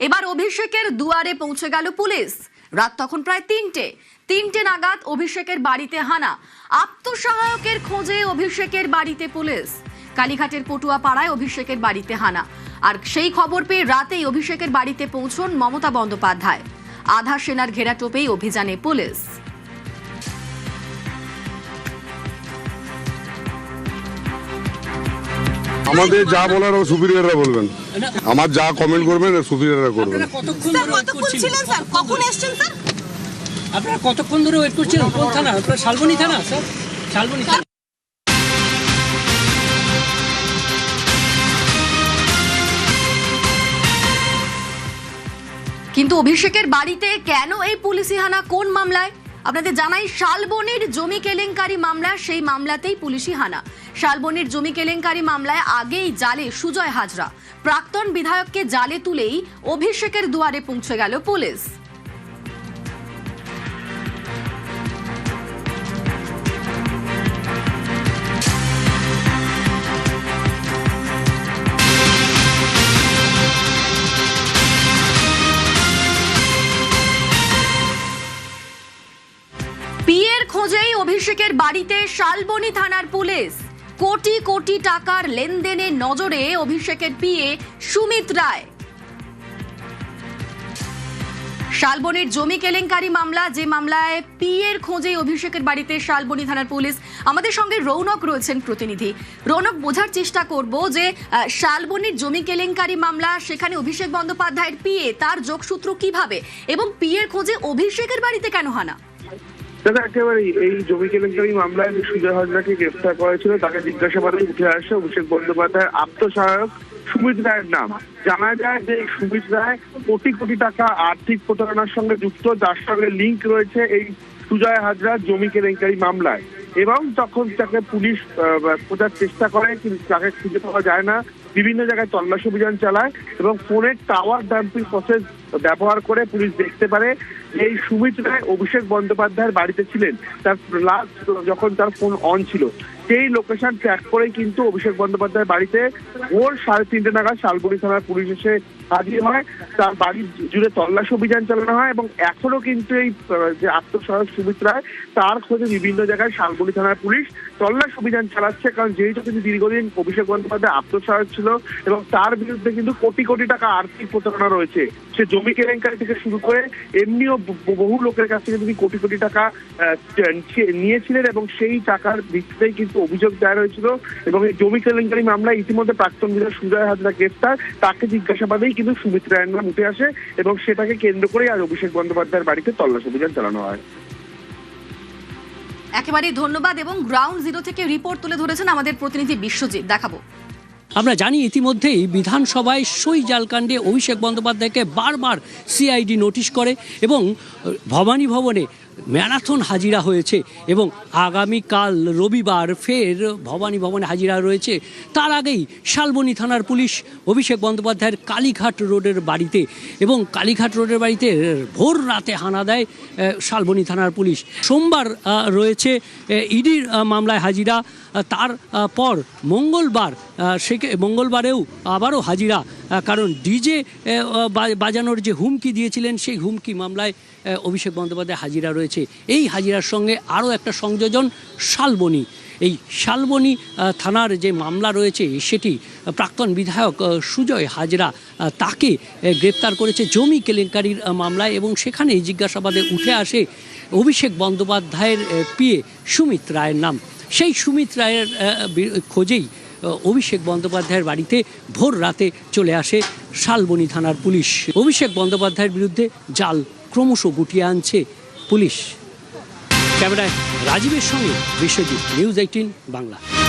এবার অভিষেকের দুয়ারে পৌঁছে গেল পুলিশ। রাত তখন প্রায় তিনটে নাগাদ অভিষেকের বাড়িতে হানা। আত্মসহায়কের খোঁজে অভিষেকের বাড়িতে পুলিশ। কালীঘাটের পটুয়া পাড়ায় অভিষেকের বাড়িতে হানা। আর সেই খবর পেয়ে রাতেই অভিষেকের বাড়িতে পৌঁছন মমতা বন্দ্যোপাধ্যায়। আধা সেনার ঘেরাটোপেই অভিযানে পুলিশ। আমাদের যা বলার ও সুপিরিয়ররা বলবেন, আমার যা কমেন্ট করবেন সুপিরিয়ররা করবেন। আপনারা কতক্ষণ ধরে ওয়েট করছিলেন? কোন থানা? আপনারা শালবনী থানা স্যার? শালবনী থানা। কিন্তু অভিষেকের বাড়িতে কেন এই পুলিশি হানা, কোন মামলায়? আপনাদের জানাই, শালবনীর জমি কেলেঙ্কারি মামলা। সেই মামলাতেই পুলিশি হানা। শালবনীর জমি কেলেঙ্কারি মামলায় আগেই জালে সুজয় হাজরা। প্রাক্তন বিধায়ককে জালে তুলেই অভিষেকের দুয়ারে পৌঁছে গেল পুলিশ। পিএর খোঁজেই অভিষেকের বাড়িতে শালবনী থানার পুলিশ। কোটি কোটি টাকার লেনদেনের নজরে অভিষেকের পিএ সুমিত রায়। শালবনীর জমি কেলেঙ্কারি মামলা, যে মামলায় পিএর খোঁজেই অভিষেকের বাড়িতে শালবনী থানার পুলিশ। আমাদের সঙ্গে রৌনক রয়েছেন প্রতিনিধি। রৌনক, বোঝার চেষ্টা করব যে শালবনীর জমি কেলেঙ্কারি মামলা, সেখানে অভিষেক বন্দ্যোপাধ্যায়ের পিএ, তার যোগসূত্র কিভাবে, এবং পিএর খোঁজে অভিষেকের বাড়িতে কেন হানা? একেবারেই এই জমি কেলেঙ্কারি মামলায় সুজয় হাজরাকে গ্রেফতার করা ছিল। তাকে জিজ্ঞাসাবাদে উঠে আসে অভিষেক বন্দ্যোপাধ্যায়ের আত্মসহায়ক সুমিত রায়ের নাম। জানা যায় যে সুমিত রায় কোটি কোটি টাকা আর্থিক প্রতারণার সঙ্গে যুক্ত, যার সঙ্গে লিঙ্ক রয়েছে এই সুজয় হাজরার জমি কেলেঙ্কারি মামলায়। এবং তখন তাকে পুলিশ খোঁজার চেষ্টা করে, কিন্তু তাকে খুঁজে পাওয়া যায় না। বিভিন্ন জায়গায় তল্লাশি অভিযান চালায় এবং ফোনের টাওয়ার ডাম্পিং প্রসেস ব্যবহার করে পুলিশ দেখতে পারে এই সুমিত রায় অভিষেক বন্দ্যোপাধ্যায়ের বাড়িতে ছিলেন। তার লাস্ট যখন তার ফোন অন ছিল, সেই লোকেশন ট্র্যাক করেই কিন্তু অভিষেক বন্দ্যোপাধ্যায়ের বাড়িতে ভোর 3:30 নাগাদ শালবনী থানার পুলিশ এসে হাজির হয়। তার বাড়ি জুড়ে তল্লাশি অভিযান চালানো হয় এবং এখনো কিন্তু এই যে আত্মসহায়ক সুমিত রায়, তার খোঁজে বিভিন্ন জায়গায় শালবনী থানার পুলিশ তল্লাশি অভিযান চালাচ্ছে। কারণ যেহেতু কিন্তু দীর্ঘদিন অভিষেক বন্দ্যোপাধ্যায় আত্মসহায়ক ছিল এবং তার বিরুদ্ধে কিন্তু কোটি কোটি টাকা আর্থিক প্রতারণা রয়েছে। সে জমি কেলেঙ্কারি থেকে শুরু করে এমনিও বহু লোকের কাছ থেকে তিনি কোটি কোটি টাকা নিয়েছিলেন এবং সেই টাকার ভিত্তিতেই কিন্তু অভিযোগ দায়ের হয়েছিল। এবং এই জমি কেলেঙ্কারি মামলায় ইতিমধ্যে প্রাক্তন বিধায়ক সুজয় হাজরা গ্রেফতার। তাকে জিজ্ঞাসাবাদেই কিন্তু সুমিত রায়ের নাম উঠে আসে এবং সেটাকে কেন্দ্র করেই আজ অভিষেক বন্দ্যোপাধ্যায়ের বাড়িতে তল্লাশি অভিযান চালানো হয়। একেবারেই ধন্যবাদ। এবং গ্রাউন্ড জিরো থেকে রিপোর্ট তুলে ধরেছেন আমাদের প্রতিনিধি বিশ্বজিৎ। দেখাবো। আমরা জানি ইতিমধ্যেই বিধানসভায় সই জালকাণ্ডে অভিষেক বন্দ্যোপাধ্যায়কে বারবার সিআইডি নোটিশ করে এবং ভবানী ভবনে ম্যারাথন হাজিরা হয়েছে এবং আগামীকাল রবিবার ফের ভবানী ভবনে হাজিরা রয়েছে। তার আগেই শালবনী থানার পুলিশ অভিষেক বন্দ্যোপাধ্যায়ের কালীঘাট রোডের বাড়িতে, এবং কালীঘাট রোডের বাড়িতে ভোর রাতে হানা দেয় শালবনী থানার পুলিশ। সোমবার রয়েছে ইডির মামলায় হাজিরা, তার পর মঙ্গলবারেও আবারও হাজিরা। কারণ ডিজে বাজানোর যে হুমকি দিয়েছিলেন, সেই হুমকি মামলায় অভিষেক বন্দ্যোপাধ্যায় হাজিরা রয়েছে। এই হাজিরার সঙ্গে আরও একটা সংযোজন শালবনী। এই শালবনী থানার যে মামলা রয়েছে, সেটি প্রাক্তন বিধায়ক সুজয় হাজরা, তাকে গ্রেপ্তার করেছে জমি কেলেঙ্কারির মামলায় এবং সেখানেই জিজ্ঞাসাবাদে উঠে আসে অভিষেক বন্দ্যোপাধ্যায়ের পিএ সুমিত রায়ের নাম। সেই সুমিত রায়ের খোঁজেই অভিষেক বন্দ্যোপাধ্যায়ের বাড়িতে ভোর রাতে চলে আসে শালবনী থানার পুলিশ। অভিষেক বন্দ্যোপাধ্যায়ের বিরুদ্ধে জাল ক্রমশ গুটিয়ে আনছে পুলিশ। ক্যামেরায় রাজীবের সঙ্গে বিশ্বজিৎ, নিউজ 18 বাংলা।